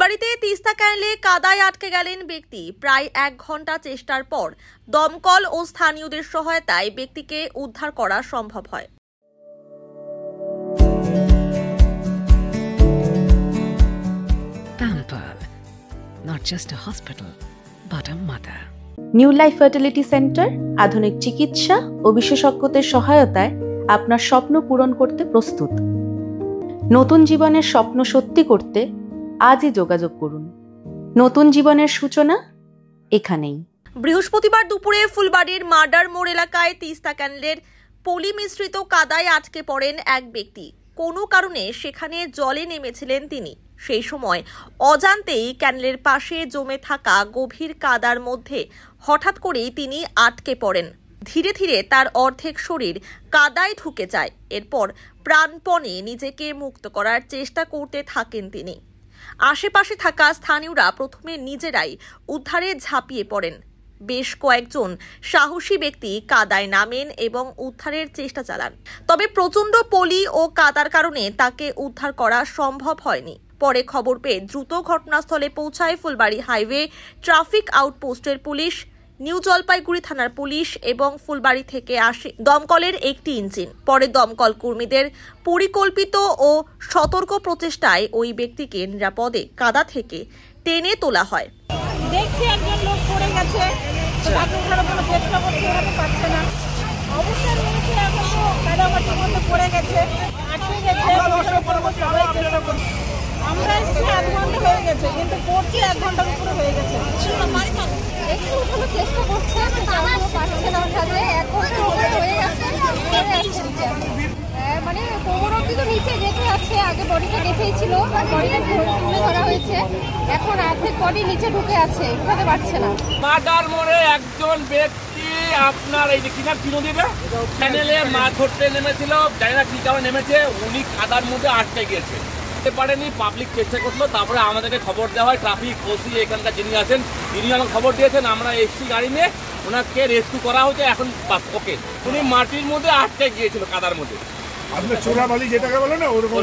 ফুলবাড়িতে তিস্তা ক্যানেলে কাদায় আটকে গেলেন ব্যক্তি। প্রায় 1 ঘন্টা চেষ্টার পর দমকল ও স্থানীয়দের সহায়তায় ব্যক্তিকে উদ্ধার করা সম্ভব হয়। Pampered, not just a hospital, but a mother. New life fertility centre আধুনিক চিকিৎসা ও বিশেষজ্ঞদের সহায়তায় আপনার স্বপ্ন পূরণ করতে প্রস্তুত। নতুন জীবনের স্বপ্ন সত্যি করতে আজই যোগাযোগ করুন। নতুন জীবনের সূচনা এখানেই। বৃহস্পতিবার দুপুরে ফুলবাড়ির মার্ডার মোড় এলাকায় তিস্তা ক্যানেলের পলি মিশ্রিত কাদায় আটকে পড়েন এক ব্যক্তি। কোনো কারণে সেখানে জলে নেমেছিলেন তিনি। সেই সময় অজান্তেই ক্যানেলের পাশে জমে থাকা গভীর কাদার মধ্যে হঠাৎ করেই তিনি আটকে পড়েন। ধীরে ধীরে তার অর্ধেক শরীর কাদায় ঢুকে যায়। এরপর প্রাণপণে নিজেকে মুক্ত করার চেষ্টা করতে থাকেন তিনি। আশেপাশে থাকা স্থানীয়রা প্রথমে নিজেরাই উদ্ধারে ঝাঁপিয়ে পড়েন। বেশ কয়েকজন সাহসী ব্যক্তি কাদায় নামেন এবং উদ্ধারের চেষ্টা চালান। তবে প্রচণ্ড পলি ও কাদার কারণে তাকে উদ্ধার করা সম্ভব হয়নি। পরে খবর পেয়ে দ্রুত ঘটনাস্থলে পৌঁছায় ফুলবাড়ি হাইওয়ে ট্রাফিক আউটপোস্টের পুলিশ, নিউ জলপাইগুড়ি থানার পুলিশ এবং ফুলবাড়ি থেকে আসে দমকলের একটি ইঞ্জিন। পরে দমকল কর্মীদের পরিকল্পিত ও সতর্ক প্রচেষ্টায় ওই ব্যক্তিকে নিরাপদে কাদা থেকে টেনে তোলা হয়। দেখছি একজন লোক পড়ে গেছে, তাকে উঠানোর চেষ্টা করছে, ওরা পাচ্ছে না। অবশ্যই নিয়েছে, এখন তো কাদামাটির মধ্যে পড়ে গেছে, আটকে গেছে। আমরা এসেছি 1 ঘন্টা হয়ে গেছে, কিন্তু পড়ছে 1 ঘন্টার উপরে হয়ে গেছে। একটু উঠানোর চেষ্টা করছে, পারছে না উঠাতে। 1 ঘন্টার উপরে হয়ে গেছে, মানে কোমর অব্দি তো নিচে যেতে আছে। আগে বডিটা দেখেই ছিল, বডিটা তুলে ধরা হয়েছে, এখন অর্ধেক বডি নিচে ঢুকে আছে, উঠাতে পারছে না। মার্ডার মোড়ে একজন ব্যক্তি আপনার এই যে কিনা বিনোদীরা চ্যানেলে মাছ ধরতে নেমেছিল, জানি না কি কারণে নেমেছে, উনি কাদার মধ্যে আটকে গিয়েছে, পারেনি। পাবলিক চেষ্টা করলো, তারপরে আমাদেরকে খবর দেওয়া হয়। ট্রাফিক ওসি এখানকার যিনি আছেন তিনি আমাকে খবর দিয়েছেন, আমরা এসছি গাড়ি নিয়ে, ওনাকে রেস্কিউ করা হয়েছে। এখন ওকে, উনি মাটির মধ্যে আটকে গিয়েছিল কাদার মধ্যে। আপনার চোরাবালি যেটাকে বলে না ওরকম।